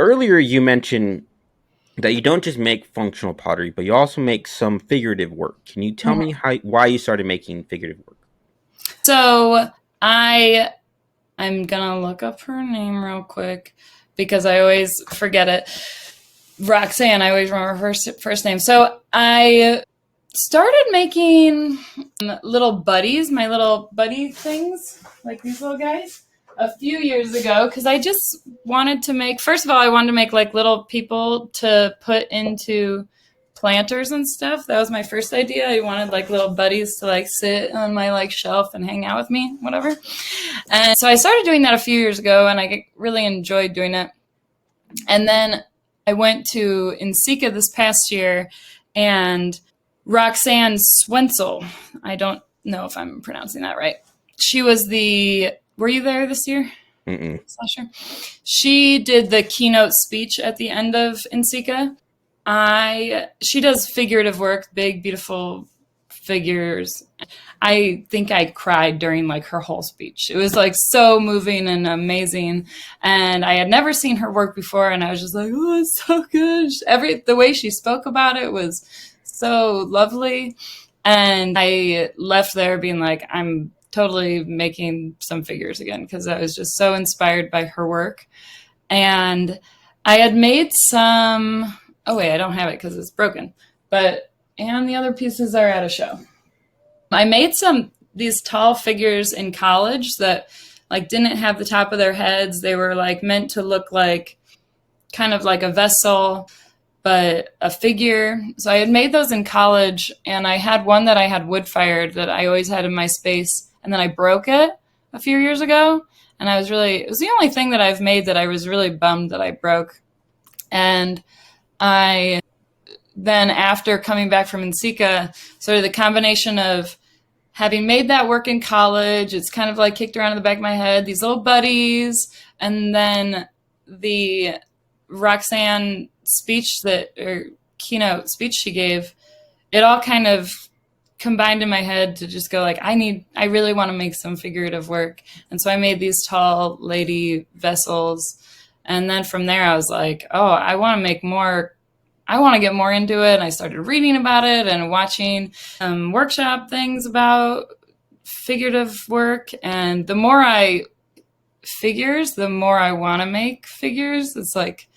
earlier you mentioned that you don't just make functional pottery, but you also make some figurative work. Can you tell me why you started making figurative work? So I'm gonna look up her name real quick because I always forget it. Roxanne, I always remember her first name. So I started making little buddies, my little buddy things, like these little guys, a few years ago because I just wanted to make, first of all, I wanted to make like little people to put into planters and stuff. That was my first idea. I wanted like little buddies to like sit on my like shelf and hang out with me, whatever. And so I started doing that a few years ago and I really enjoyed doing it. And then I went to Insika this past year and Roxanne Swensel, I don't know if I'm pronouncing that right. She was were you there this year? Mm-mm. Slasher? She did the keynote speech at the end of Insika. She does figurative work, big, beautiful figures. I think I cried during like her whole speech. It was like so moving and amazing. And I had never seen her work before. And I was just like, oh, it's so good. The way she spoke about it was so lovely. And I left there being like, I'm totally making some figures again because I was just so inspired by her work. And I had made some, oh wait, I don't have it because it's broken. And the other pieces are at a show. I made these tall figures in college that like didn't have the top of their heads. They were like meant to look like kind of like a vessel, but a figure. So I had made those in college and I had one that I had wood fired that I always had in my space. And then I broke it a few years ago. And it was the only thing that I've made that I was really bummed that I broke. And then after coming back from Insika, sort of the combination of having made that work in college, it's kind of like kicked around in the back of my head, these little buddies, and then the Roxanne keynote speech she gave, it all kind of combined in my head to just go like, I really want to make some figurative work. And so I made these tall lady vessels. And then from there I was like, oh, I want to make more. I want to get more into it. And I started reading about it and watching workshop things about figurative work. And the more the more I want to make figures. It's like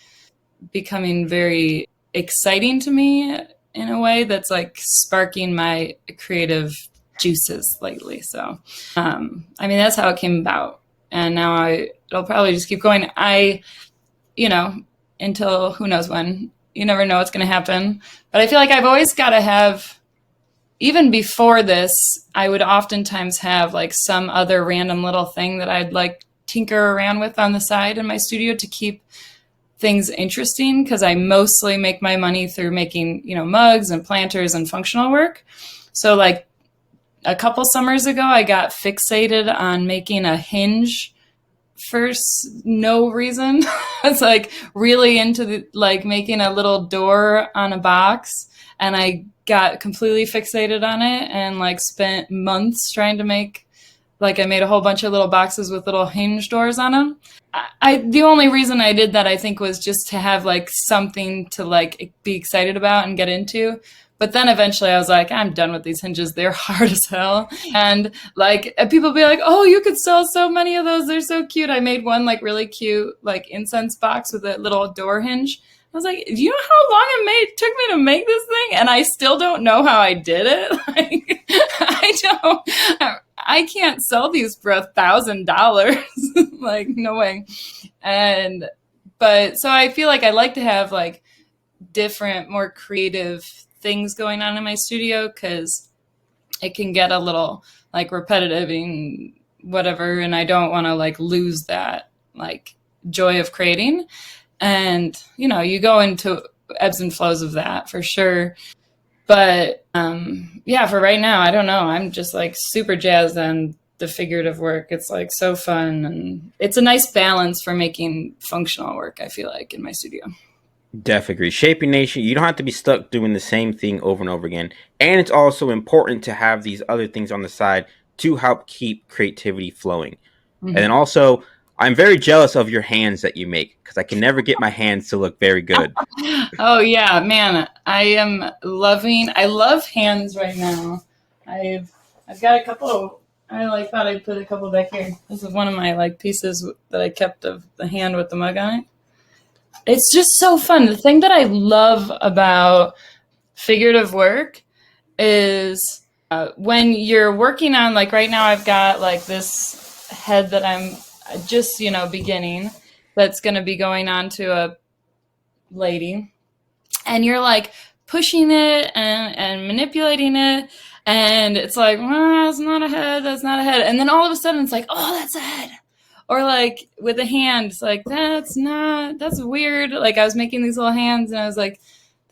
becoming very exciting to me in a way that's like sparking my creative juices lately. So, that's how it came about. And now it'll probably just keep going. Until who knows when. You never know what's going to happen. But I feel like I've always got to have, even before this, I would oftentimes have like some other random little thing that I'd like tinker around with on the side in my studio to keep things interesting, because I mostly make my money through making, mugs and planters and functional work. So like a couple summers ago, I got fixated on making a hinge for no reason. It's like really into making a little door on a box, and I got completely fixated on it and like spent months trying to make, like I made a whole bunch of little boxes with little hinge doors on them. The only reason I did that, I think, was just to have like something to like be excited about and get into. But then eventually I was like, I'm done with these hinges. They're hard as hell. And like people be like, oh, you could sell so many of those. They're so cute. I made one like really cute like incense box with a little door hinge. I was like, do you know how long it took me to make this thing? And I still don't know how I did it. I can't sell these for $1,000. Like, no way. But so I feel like I like to have like different, more creative things going on in my studio, because it can get a little like repetitive and whatever, and I don't want to like lose that like joy of creating. And you go into ebbs and flows of that for sure. But for right now, I don't know, I'm just like super jazzed on the figurative work. It's like so fun, and it's a nice balance for making functional work, I feel like, in my studio. Definitely agree. Shaping Nation, you don't have to be stuck doing the same thing over and over again. And it's also important to have these other things on the side to help keep creativity flowing. Mm-hmm. And then also, I'm very jealous of your hands that you make because I can never get my hands to look very good. Oh yeah, man. I love hands right now. I've I've got a couple. I like thought I'd put a couple back here. This is one of my like pieces that I kept of the hand with the mug on it. It's just so fun. The thing that I love about figurative work is when you're working on, like right now I've got like this head that I'm just, beginning, that's going to be going on to a lady, and you're like pushing it and manipulating it, and it's like, that's not a head, that's not a head, and then all of a sudden it's like, oh, that's a head. Or like with a hand, it's like, that's weird. Like I was making these little hands and I was like,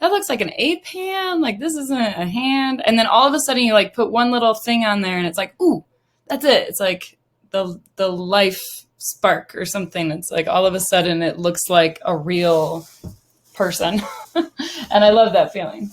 that looks like an ape hand. Like this isn't a hand. And then all of a sudden you like put one little thing on there and it's like, ooh, that's it. It's like the life spark or something. It's like all of a sudden it looks like a real person. And I love that feeling.